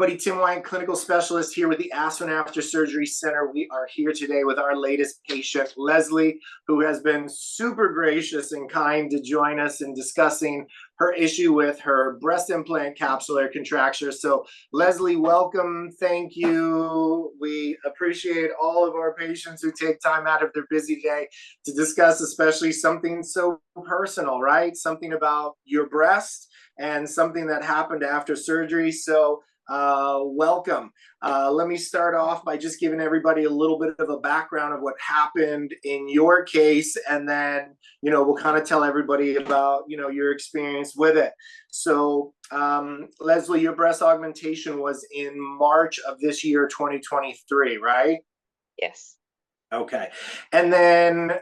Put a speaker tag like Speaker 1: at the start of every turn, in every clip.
Speaker 1: everybody. Tim White, clinical specialist here with the Aspen After Surgery Center. We are here today with our latest patient, Leslie, who has been super gracious and kind to join us in discussing her issue with her breast implant capsular contracture. So, Leslie, welcome. Thank you. We appreciate all of our patients who take time out of their busy day to discuss, especially something so personal, right? Something about your breast and something that happened after surgery. So welcome. Let me start off by just giving everybody a little bit of a background of what happened in your case, and then, we'll kind of tell everybody about, your experience with it. So, Leslie, your breast augmentation was in March of this year, 2023, right?
Speaker 2: Yes.
Speaker 1: Okay. And then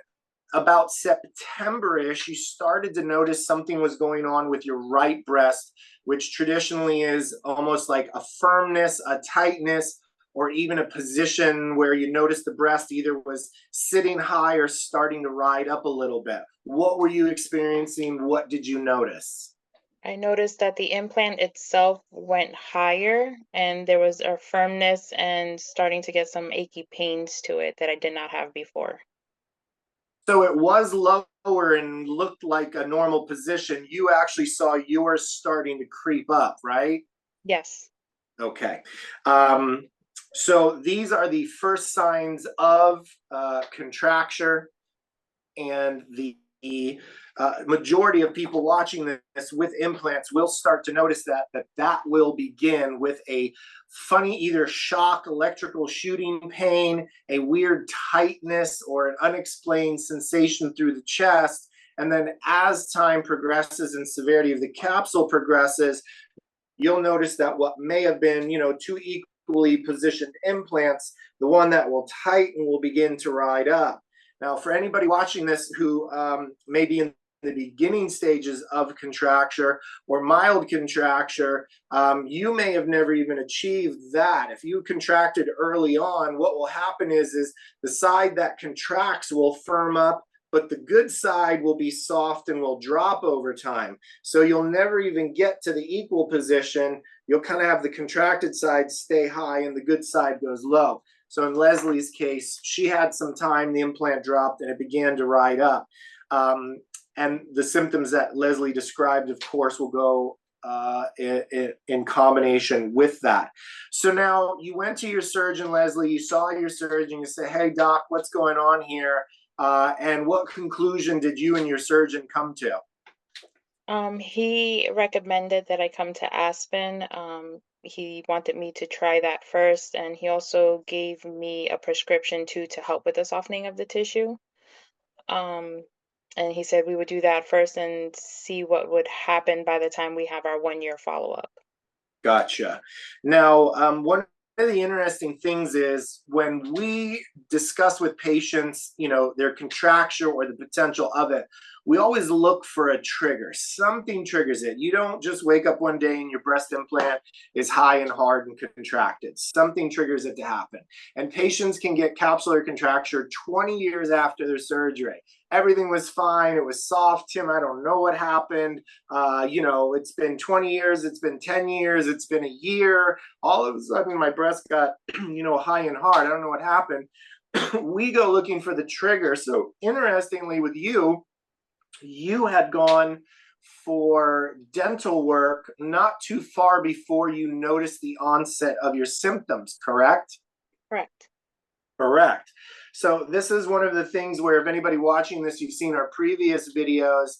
Speaker 1: about September-ish, you started to notice something was going on with your right breast, which traditionally is almost like a firmness, a tightness, or even a position where you notice the breast either was sitting high or starting to ride up a little bit. What were you experiencing? What did you notice?
Speaker 2: I noticed that the implant itself went higher and there was a firmness and starting to get some achy pains to it that I did not have before.
Speaker 1: So it was lower and looked like a normal position. You actually saw yours starting to creep up, right?
Speaker 2: Yes.
Speaker 1: Okay. So these are the first signs of contracture, and the majority of people watching this with implants will start to notice that will begin with a funny either shock, electrical shooting pain, a weird tightness, or an unexplained sensation through the chest. And then as time progresses and severity of the capsule progresses, you'll notice that what may have been, two equally positioned implants, the one that will tighten will begin to ride up. Now, for anybody watching this who may be in the beginning stages of contracture or mild contracture, you may have never even achieved that. If you contracted early on, what will happen is the side that contracts will firm up, but the good side will be soft and will drop over time. So you'll never even get to the equal position. You'll kind of have the contracted side stay high and the good side goes low. So in Leslie's case, she had some time, the implant dropped, and it began to ride up. And the symptoms that Leslie described, of course, will go in combination with that. So now you went to your surgeon, Leslie, you saw your surgeon, you say, hey, doc, what's going on here? And what conclusion did you and your surgeon come to?
Speaker 2: He recommended that I come to Aspen. He wanted me to try that first, and he also gave me a prescription too to help with the softening of the tissue. And he said we would do that first and see what would happen by the time we have our 1-year follow-up.
Speaker 1: Gotcha. Now, one of the interesting things is when we discuss with patients, their contracture or the potential of it, we always look for a trigger. Something triggers it. You don't just wake up one day and your breast implant is high and hard and contracted. Something triggers it to happen. And patients can get capsular contracture 20 years after their surgery. Everything was fine. It was soft. Tim, I don't know what happened. It's been 20 years. It's been 10 years. It's been a year. All of a sudden, my breast got, high and hard. I don't know what happened. We go looking for the trigger. So interestingly with you, you had gone for dental work not too far before you noticed the onset of your symptoms, correct?
Speaker 2: Correct.
Speaker 1: Correct. So this is one of the things where if anybody watching this, you've seen our previous videos,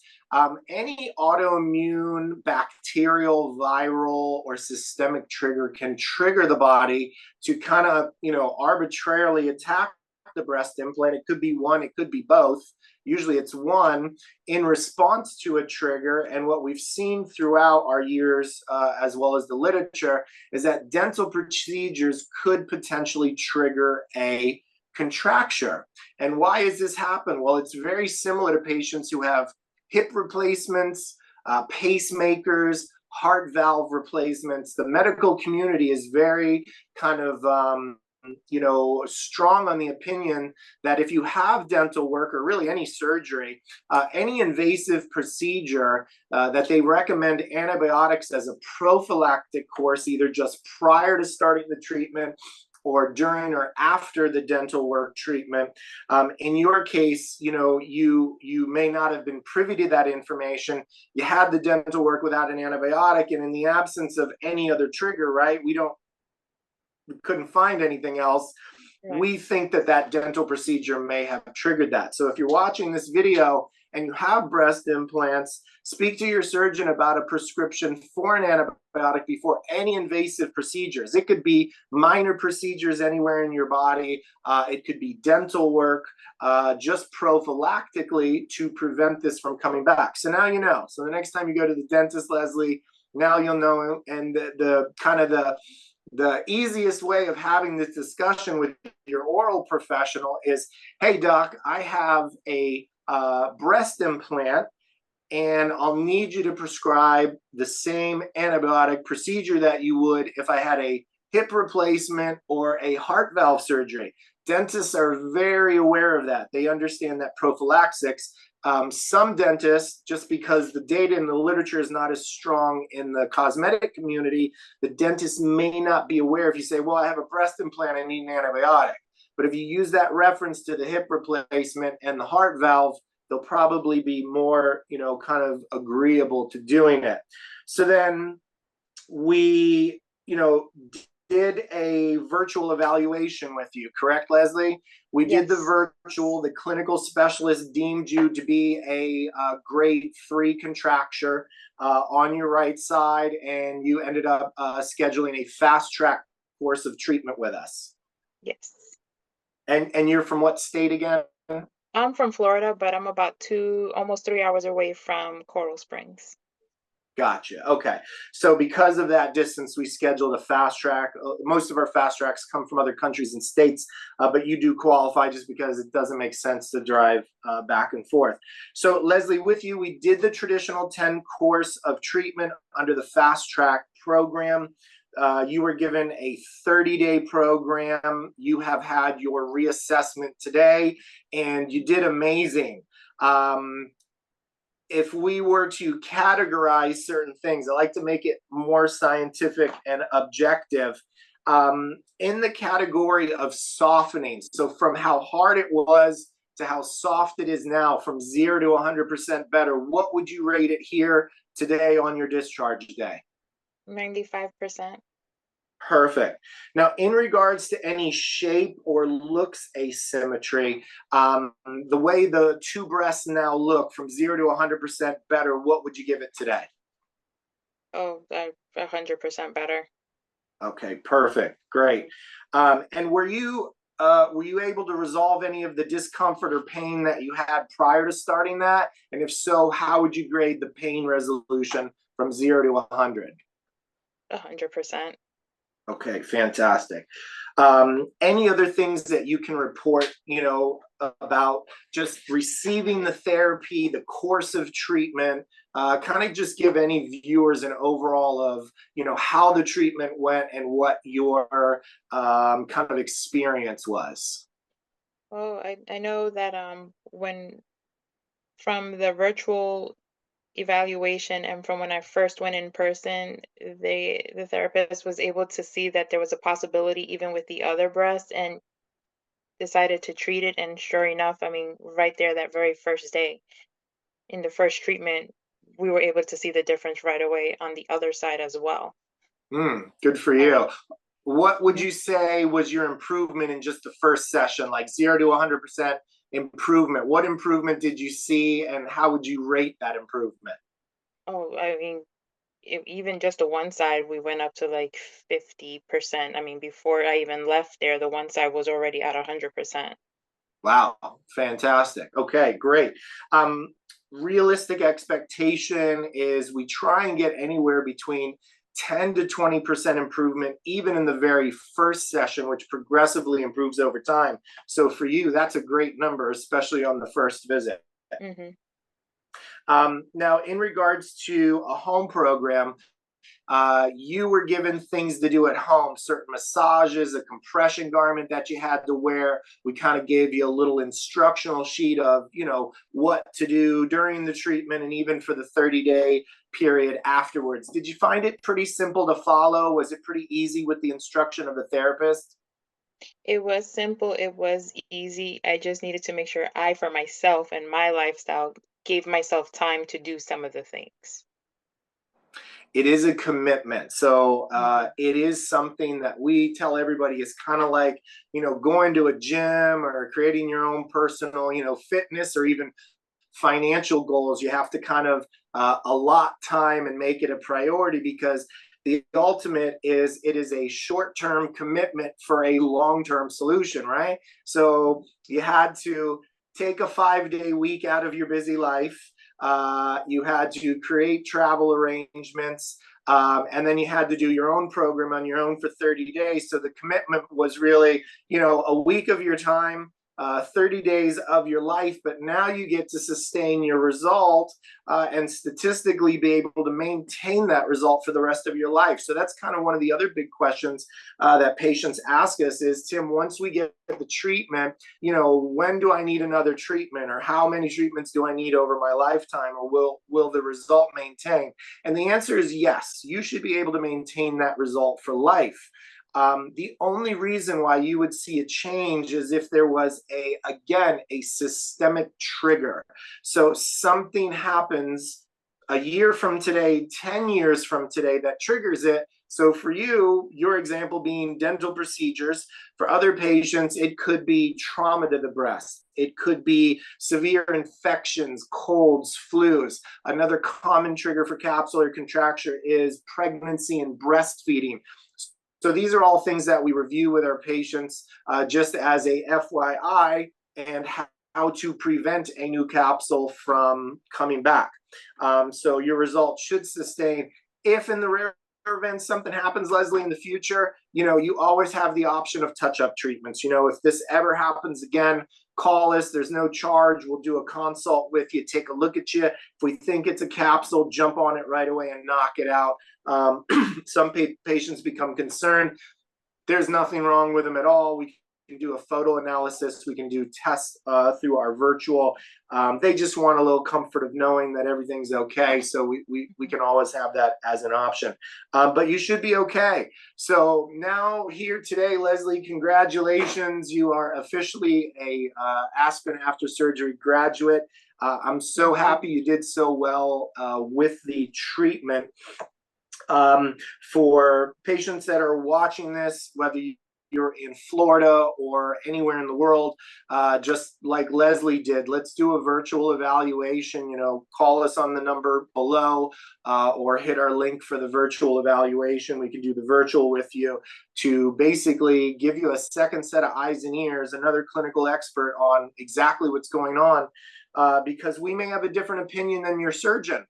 Speaker 1: any autoimmune, bacterial, viral, or systemic trigger can trigger the body to kind of, arbitrarily attack the breast implant. It could be one, it could be both. Usually it's one in response to a trigger. And what we've seen throughout our years, as well as the literature, is that dental procedures could potentially trigger a contracture. And why does this happen? Well, it's very similar to patients who have hip replacements, pacemakers, heart valve replacements. The medical community is very kind of strong on the opinion that if you have dental work or really any surgery, any invasive procedure, that they recommend antibiotics as a prophylactic course, either just prior to starting the treatment or during or after the dental work treatment. In your case, you may not have been privy to that information. You had the dental work without an antibiotic, and in the absence of any other trigger, right? We couldn't find anything else.
Speaker 2: Right.
Speaker 1: We think that dental procedure may have triggered that. So if you're watching this video and you have breast implants, speak to your surgeon about a prescription for an antibiotic before any invasive procedures. It could be minor procedures anywhere in your body. It could be dental work, just prophylactically to prevent this from coming back. So now you know. So the next time you go to the dentist, Leslie, now you'll know. And the easiest way of having this discussion with your oral professional is, hey, doc, I have a breast implant, and I'll need you to prescribe the same antibiotic procedure that you would if I had a hip replacement or a heart valve surgery. Dentists are very aware of that. They understand that prophylaxis. Some dentists, just because the data in the literature is not as strong in the cosmetic community, the dentist may not be aware. If you say, well, I have a breast implant, I need an antibiotic. But if you use that reference to the hip replacement and the heart valve, they'll probably be more, kind of agreeable to doing it. So then we, did a virtual evaluation with you, correct, Leslie? We did the virtual. The clinical specialist deemed you to be a grade 3 contracture on your right side, and you ended up scheduling a Fasttrack course of treatment with us.
Speaker 2: Yes.
Speaker 1: And you're from what state again?
Speaker 2: I'm from Florida, but I'm about almost 3 hours away from Coral Springs.
Speaker 1: Gotcha. Okay. So because of that distance, we scheduled a Fasttrack. Most of our Fasttracks come from other countries and states, but you do qualify just because it doesn't make sense to drive back and forth. So Leslie, with you, we did the traditional 10 course of treatment under the Fasttrack program. You were given a 30-day program. You have had your reassessment today, and you did amazing. If we were to categorize certain things, I like to make it more scientific and objective. In the category of softening, so from how hard it was to how soft it is now, from 0 to 100% better, what would you rate it here today on your discharge day?
Speaker 2: 95%.
Speaker 1: Perfect. Now, in regards to any shape or looks asymmetry, the way the two breasts now look from 0 to 100% better, what would you give it today?
Speaker 2: Oh, 100% better.
Speaker 1: Okay, perfect. Great. And were you able to resolve any of the discomfort or pain that you had prior to starting that? And if so, how would you grade the pain resolution from 0 to 100?
Speaker 2: 100%.
Speaker 1: Okay, fantastic. Any other things that you can report, about just receiving the therapy, the course of treatment, kind of just give any viewers an overall of, how the treatment went and what your kind of experience was?
Speaker 2: Well, I know that when from the virtual evaluation and from when I first went in person, the therapist was able to see that there was a possibility even with the other breast and decided to treat it. And sure enough, I mean, right there that very first day in the first treatment, we were able to see the difference right away on the other side as well.
Speaker 1: Good for you. What would you say was your improvement in just the first session, like 0 to 100% improvement? What improvement did you see, and how would you rate that improvement?
Speaker 2: Oh, I mean, even just the one side, we went up to like 50%. I mean, before I even left there, the one side was already at 100%.
Speaker 1: Wow, fantastic. Okay, great. Realistic expectation is we try and get anywhere between 10 to 20% improvement, even in the very first session, which progressively improves over time. So for you, that's a great number, especially on the first visit.
Speaker 2: Mm-hmm.
Speaker 1: Now, in regards to a home program, You were given things to do at home, certain massages, a compression garment that you had to wear. We kind of gave you a little instructional sheet of, what to do during the treatment and even for the 30-day period afterwards. Did you find it pretty simple to follow? Was it pretty easy with the instruction of the therapist?
Speaker 2: It was simple, it was easy. I just needed to make sure I, for myself and my lifestyle, gave myself time to do some of the things.
Speaker 1: It is a commitment. So
Speaker 2: Mhm.
Speaker 1: it is something that we tell everybody is kind of like, going to a gym or creating your own personal, fitness or even financial goals. You have to kind of allot time and make it a priority, because the ultimate is it is a short-term commitment for a long-term solution, right? So you had to take a 5-day week out of your busy life. You had to create travel arrangements, and then you had to do your own program on your own for 30 days. So the commitment was really, a week of your time, 30 days of your life, but now you get to sustain your result and statistically be able to maintain that result for the rest of your life. So that's kind of one of the other big questions that patients ask us is, Tim, once we get the treatment, when do I need another treatment, or how many treatments do I need over my lifetime, or will the result maintain? And the answer is yes, you should be able to maintain that result for life. The only reason why you would see a change is if there was a systemic trigger. So something happens a year from today, 10 years from today, that triggers it. So for you, your example being dental procedures. For other patients, it could be trauma to the breast. It could be severe infections, colds, flus. Another common trigger for capsular contracture is pregnancy and breastfeeding. So these are all things that we review with our patients just as a FYI, and how to prevent a new capsule from coming back. So your results should sustain. If in the rare event something happens, Leslie, in the future, you always have the option of touch-up treatments. If this ever happens again, call us. There's no charge. We'll do a consult with you, take a look at you. If we think it's a capsule, jump on it right away and knock it out. Some patients become concerned. There's nothing wrong with them at all. We can do a photo analysis. We can do tests through our virtual. They just want a little comfort of knowing that everything's okay. So we can always have that as an option. But you should be okay. So now here today, Leslie, congratulations. You are officially a Aspen After Surgery graduate. I'm so happy you did so well with the treatment. For patients that are watching this, whether you're in Florida or anywhere in the world, just like Leslie did, let's do a virtual evaluation. Call us on the number below or hit our link for the virtual evaluation. We can do the virtual with you to basically give you a second set of eyes and ears, another clinical expert on exactly what's going on, because we may have a different opinion than your surgeon.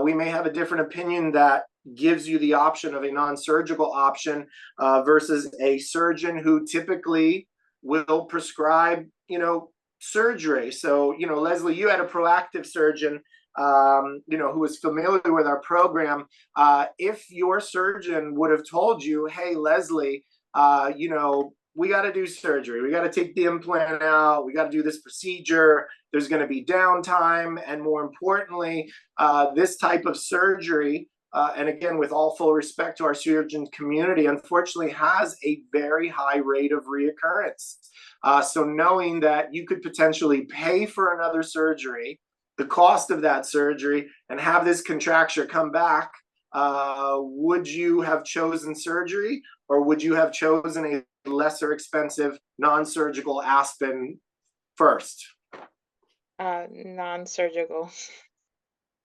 Speaker 1: We may have a different opinion that gives you the option of a non-surgical option versus a surgeon who typically will prescribe, surgery. So, Leslie, you had a proactive surgeon, who was familiar with our program. If your surgeon would have told you, hey, Leslie, we got to do surgery. We got to take the implant out. We got to do this procedure. There's going to be downtime. And more importantly, this type of surgery, and again, with all full respect to our surgeon community, unfortunately has a very high rate of reoccurrence. So knowing that you could potentially pay for another surgery, the cost of that surgery, and have this contracture come back, would you have chosen surgery, or would you have chosen a lesser expensive non-surgical Aspen first?
Speaker 2: Non-surgical.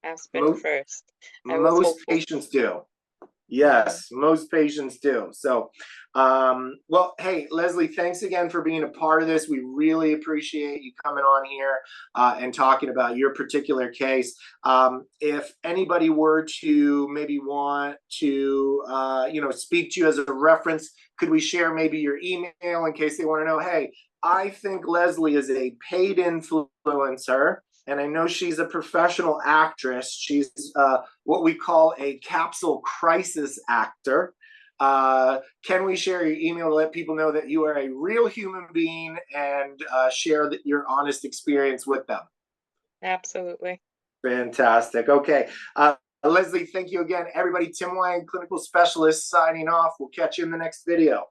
Speaker 2: Aspen
Speaker 1: Most,
Speaker 2: first. I was
Speaker 1: most
Speaker 2: hopeful.
Speaker 1: patients do.
Speaker 2: Mhm.
Speaker 1: Yes, most patients do. So, well, hey, Leslie, thanks again for being a part of this. We really appreciate you coming on here and talking about your particular case. If anybody were to maybe want to, speak to you as a reference, could we share maybe your email in case they want to know, hey, I think Leslie is a paid influencer, and I know she's a professional actress. She's what we call a capsule crisis actor. Can we share your email to let people know that you are a real human being and share your honest experience with them?
Speaker 2: Absolutely.
Speaker 1: Fantastic. Okay. Leslie, thank you again. Everybody, Tim Wine, clinical specialist, signing off. We'll catch you in the next video.